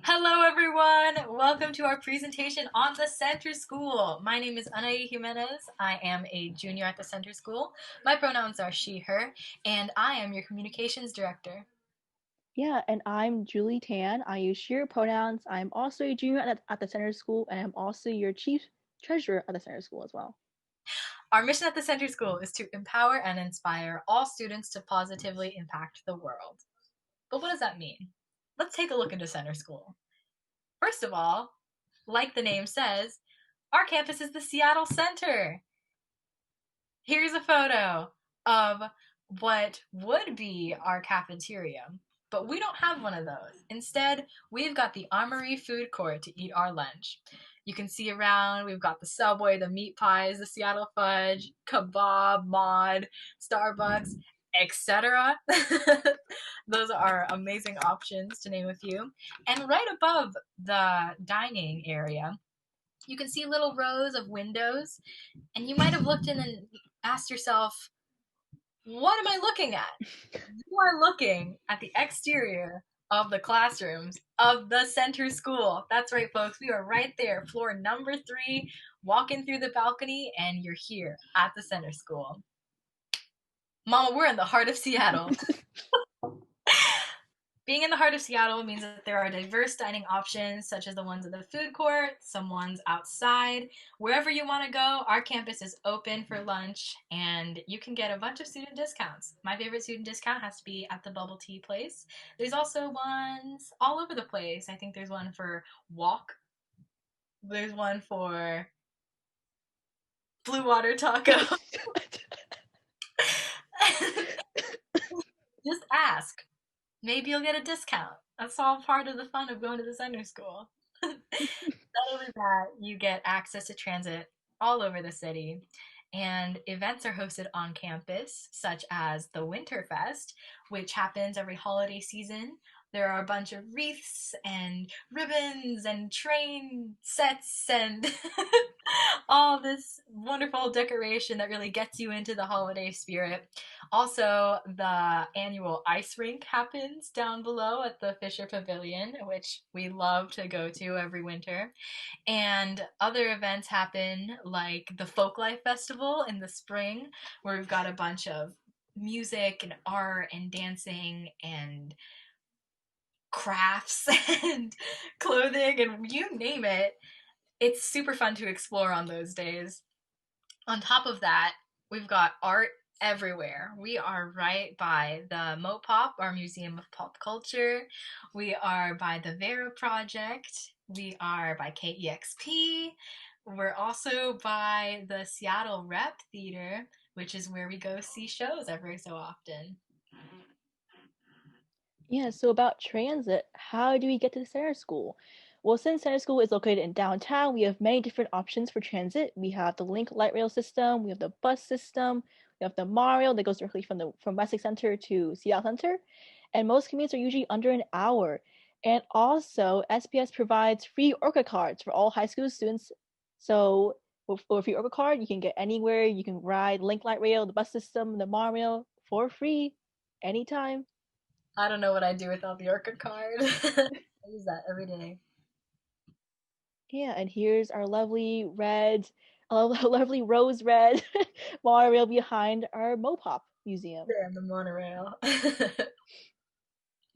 Hello, everyone. Welcome to our presentation on the Center School. My name is Anaí Jimenez. I am a junior at the Center School. My pronouns are she, her, and I am your communications director. Yeah, and I'm Julie Tan. I use she, her pronouns. I'm also a junior at the center school, and I'm also your chief treasurer at the center school as well. Our mission at the Center School is to empower and inspire all students to positively impact the world. But what does that mean? Let's take a look into Center School. First of all, like the name says, our campus is the Seattle Center. Here's a photo of what would be our cafeteria, but we don't have one of those. Instead, we've got the Armory Food Court to eat our lunch. You can see around, we've got the Subway, the meat pies, the Seattle Fudge, Kebab, Mod, Starbucks, etc. Those are amazing options to name a few. And right above the dining area, you can see little rows of windows, and you might have looked in and asked yourself, what am I looking at? You are looking at the exterior of the classrooms of the Center School. That's right, folks. We are right there, floor number 3, walking through the balcony, and you're here at the Center School. Mama, we're in the heart of Seattle. Being in the heart of Seattle means that there are diverse dining options, such as the ones at the food court, some ones outside. Wherever you want to go, our campus is open for lunch, and you can get a bunch of student discounts. My favorite student discount has to be at the bubble tea place. There's also ones all over the place. I think there's one for Walk, there's one for Blue Water Taco. Just ask. Maybe you'll get a discount. That's all part of the fun of going to the center school. Not only that, you get access to transit all over the city, and events are hosted on campus, such as the Winterfest, which happens every holiday season. There are a bunch of wreaths and ribbons and train sets and all this wonderful decoration that really gets you into the holiday spirit. Also, the annual ice rink happens down below at the Fisher Pavilion, which we love to go to every winter. And other events happen like the Folklife Festival in the spring, where we've got a bunch of music and art and dancing and crafts and clothing and you name it. It's super fun to explore on those days. On top of that, we've got art everywhere. We are right by the MoPop, our Museum of Pop Culture. We are by the Vera Project. We are by KEXP. We're also by the Seattle Rep Theater, which is where we go see shows every so often. Yeah, so about transit, how do we get to the center school? Well, since center school is located in downtown, we have many different options for transit. We have the Link light rail system, we have the bus system, we have the Mario that goes directly from Westlake Center to Seattle Center, and most commutes are usually under an hour. And also, SPS provides free Orca cards for all high school students. So, with a free Orca card, you can get anywhere. You can ride Link light rail, the bus system, the Mario for free, anytime. I don't know what I'd do without the Orca card. I use that every day. Yeah, and here's our lovely red, lovely rose red monorail behind our Mopop Museum. There in the monorail.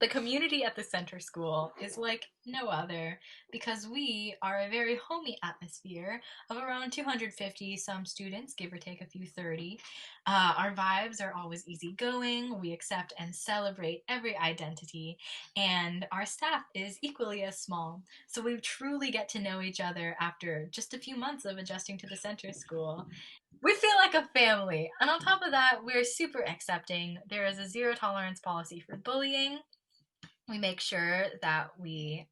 The community at the center school is like no other because we are a very homey atmosphere of around 250 some students, give or take a few 30. Our vibes are always easygoing. We accept and celebrate every identity, and our staff is equally as small. So we truly get to know each other after just a few months of adjusting to the center school. We feel like a family. And on top of that, we're super accepting. There is a zero tolerance policy for bullying. We make sure that we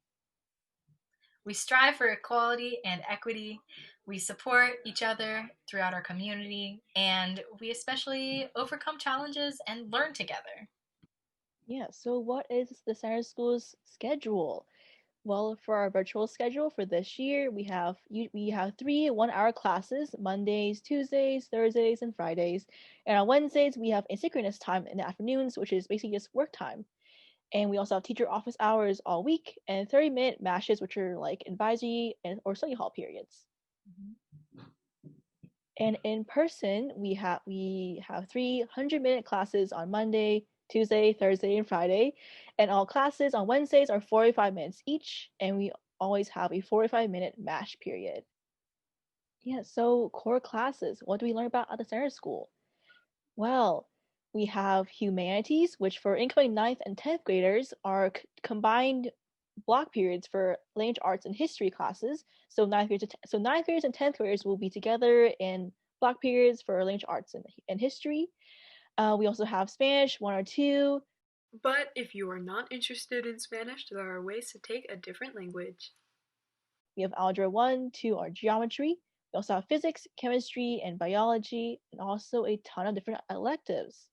strive for equality and equity. We support each other throughout our community, and we especially overcome challenges and learn together. Yeah, so what is the center school's schedule? Well, for our virtual schedule for this year, we have three 1-hour classes: Mondays, Tuesdays, Thursdays, and Fridays. And on Wednesdays, we have asynchronous time in the afternoons, which is basically just work time. And we also have teacher office hours all week and 30-minute matches, which are like advisory and or study hall periods. Mhm. And in person, we have 300-minute classes on Monday, Tuesday, Thursday, and Friday, and all classes on Wednesdays are 45 minutes each, and we always have a 45-minute match period. Yeah, so core classes. What do we learn about at the center school? Well, we have humanities, which for incoming ninth and 10th graders are combined block periods for language arts and history classes. So ninth graders and 10th graders will be together in block periods for language arts and history. We also have Spanish 1 or 2. But if you are not interested in Spanish, there are ways to take a different language. We have Algebra 1, 2 or geometry. We also have physics, chemistry, and biology, and also a ton of different electives.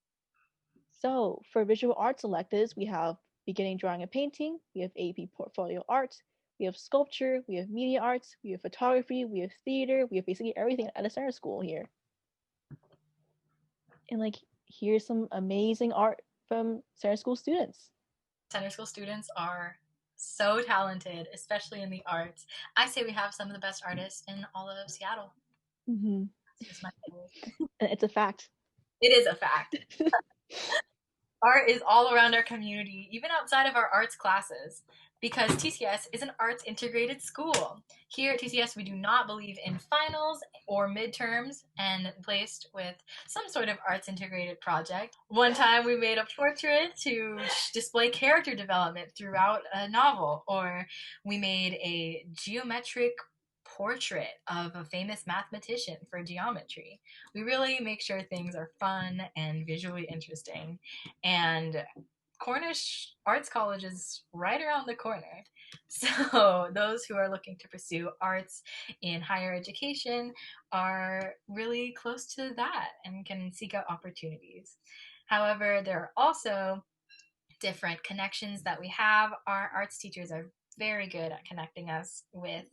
So for visual arts electives, we have beginning drawing and painting, we have AP portfolio art, we have sculpture, we have media arts, we have photography, we have theater, we have basically everything at a center school here. And like, here's some amazing art from center school students. Center school students are so talented, especially in the arts. I say we have some of the best artists in all of Seattle. Mm-hmm. That's just my opinion. And it's a fact. It is a fact. Art is all around our community, even outside of our arts classes, because TCS is an arts integrated school. Here at TCS, we do not believe in finals or midterms and placed with some sort of arts integrated project. One time we made a portrait to display character development throughout a novel, or we made a geometric portrait of a famous mathematician for geometry. We really make sure things are fun and visually interesting. And Cornish Arts College is right around the corner. So, those who are looking to pursue arts in higher education are really close to that and can seek out opportunities. However, there are also different connections that we have. Our arts teachers are very good at connecting us with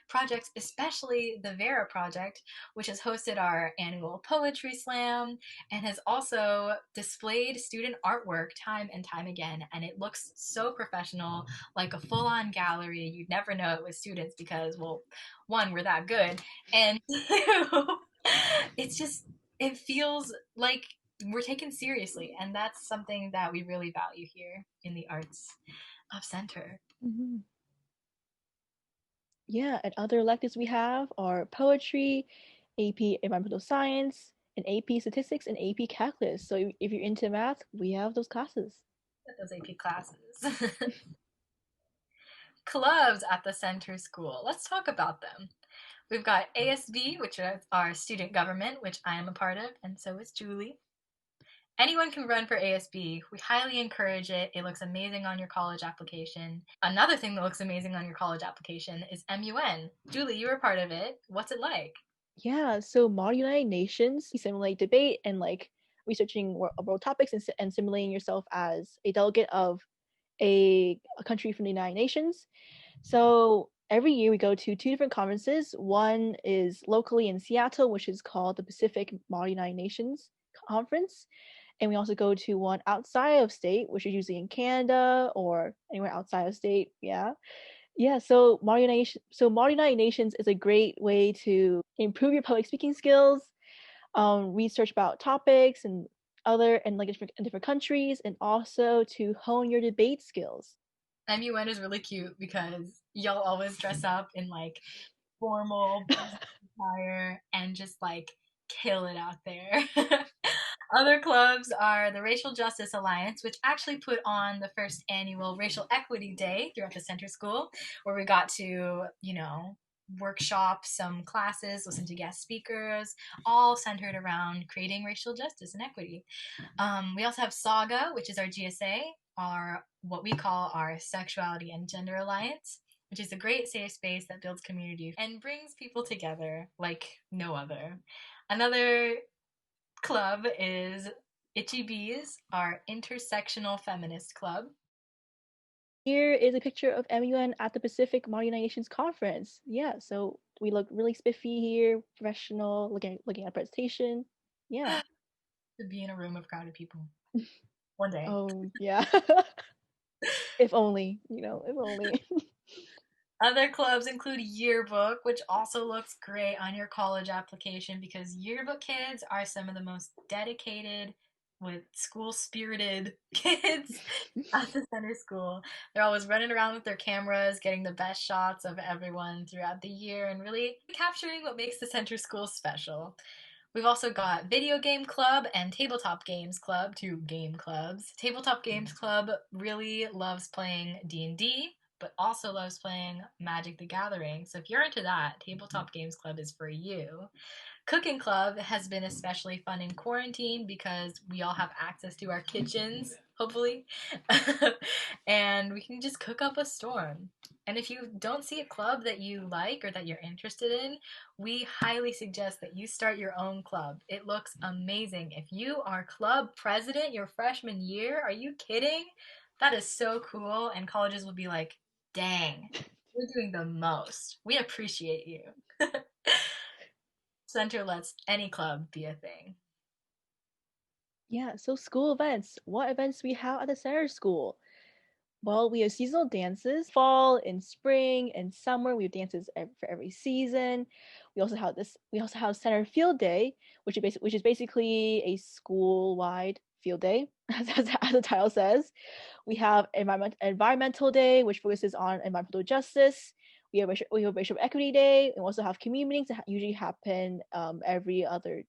projects, especially the Vera Project, which has hosted our annual poetry slam and has also displayed student artwork time and time again. And it looks so professional, like a full on gallery. You'd never know it was students because, well, one, we're that good, and two, it's just, it feels like we're taken seriously, and that's something that we really value here in the arts of center. Mm-hmm. Yeah, and other electives we have are poetry, AP environmental science, and AP statistics and AP calculus. So if you're into math, we have those classes. Those AP classes. Clubs at the center school, let's talk about them. We've got ASB, which is our student government, which I am a part of, and so is Julie. Anyone can run for ASB. We highly encourage it. It looks amazing on your college application. Another thing that looks amazing on your college application is MUN. Julie, you were part of it. What's it like? Yeah, so Model United Nations, you simulate debate and like researching world topics and simulating yourself as a delegate of a country from the United Nations. So every year we go to 2 different conferences. One is locally in Seattle, which is called the Pacific Model United Nations Conference. And we also go to one outside of state, which is usually in Canada or anywhere outside of state. Yeah. Yeah, so Model United Nations is a great way to improve your public speaking skills, research about topics and other and like different countries, and also to hone your debate skills. MUN is really cute because y'all always dress up in like formal attire and just like kill it out there. Other clubs are the Racial Justice Alliance, which actually put on the first annual Racial Equity Day throughout the center school, where we got to, workshop some classes, listen to guest speakers, all centered around creating racial justice and equity. We also have Saga, which is our GSA, our what we call our Sexuality and Gender Alliance, which is a great safe space that builds community and brings people together like no other. Another club is Itchy Bees, our intersectional feminist club. Here is a picture of MUN at the Pacific Model United Nations Conference. Yeah, so we look really spiffy here, professional, looking at presentation. Yeah. To be in a room of crowded people. One day. Oh, yeah. If only, if only. Other clubs include yearbook, which also looks great on your college application because yearbook kids are some of the most dedicated, with school spirited kids at the center school. They're always running around with their cameras, getting the best shots of everyone throughout the year, and really capturing what makes the center school special. We've also got Video Game Club and Tabletop Games Club, two game clubs. Tabletop Games Club really loves playing D&D, but also loves playing Magic the Gathering. So if you're into that, Tabletop Games Club is for you. Cooking Club has been especially fun in quarantine because we all have access to our kitchens, hopefully, and we can just cook up a storm. And if you don't see a club that you like or that you're interested in, we highly suggest that you start your own club. It looks amazing. If you are club president your freshman year, are you kidding? That is so cool, and colleges will be like, dang, you're doing the most. We appreciate you. Center lets any club be a thing. Yeah, so school events. What events we have at the center school? Well, we have seasonal dances, fall and spring and summer. We have dances for every season. We also have this. We also have Center Field Day, which is basically a school-wide field day, as the title says. We have Environmental Day, which focuses on environmental justice. We have Racial Equity Day, and we also have community meetings that usually happen every other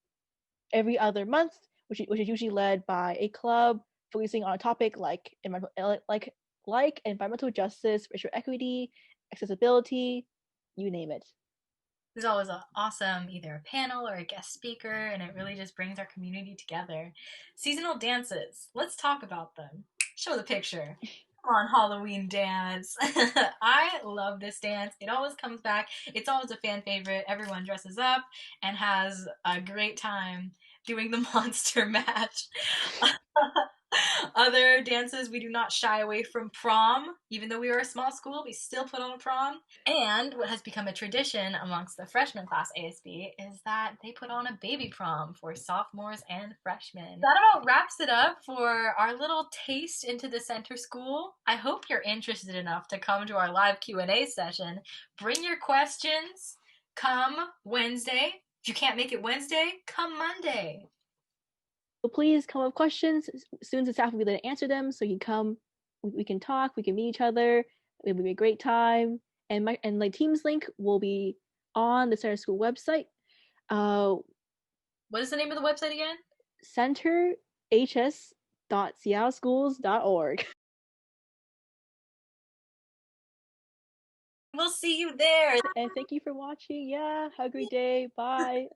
month, which is usually led by a club focusing on a topic like environmental justice, racial equity, accessibility, you name it. There's always an awesome either a panel or a guest speaker, and it really just brings our community together. Seasonal dances. Let's talk about them. Show the picture. Come on, Halloween dance. I love this dance. It always comes back. It's always a fan favorite. Everyone dresses up and has a great time doing the monster match. Other dances, we do not shy away from prom. Even though we are a small school, we still put on a prom. And what has become a tradition amongst the freshman class ASB is that they put on a baby prom for sophomores and freshmen. That about wraps it up for our little taste into the center school. I hope you're interested enough to come to our live Q&A session. Bring your questions. Come Wednesday. If you can't make it Wednesday, come Monday. So please come up with questions. Students and staff will be there to answer them. So you come, we can talk, we can meet each other. It will be a great time. And my Teams link will be on the Center School website. What is the name of the website again? centerhs.seattleschools.org. We'll see you there. And thank you for watching. Yeah, have a great day. Bye.